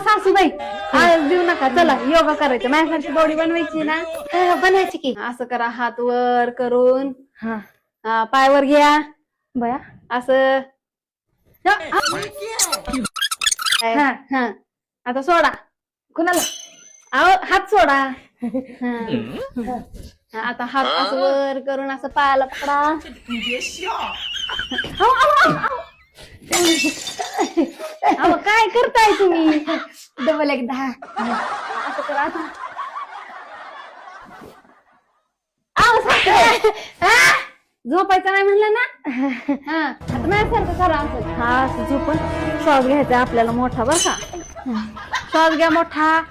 सासूबाई आज देऊ नका, चला योगा करायचं. माझ्यासारखी बॉडी बनवायची ना, बनायची की. असं करा, हात वर करून हा पायवर घ्या बया. असं. हा हा आता सोडा. कुणाला? अहो हात सोडा. आता हात असं वर करून असं पायाला पकडा. अहो काय करताय तुम्ही? डबल एकदा. असं करा आता. झोपायचं नाही म्हणलं ना. हा आता माझ्यासारखं करा असं. हा असं झोपून श्वास घ्यायचा आपल्याला मोठा, बरं का? श्वास घ्या मोठा.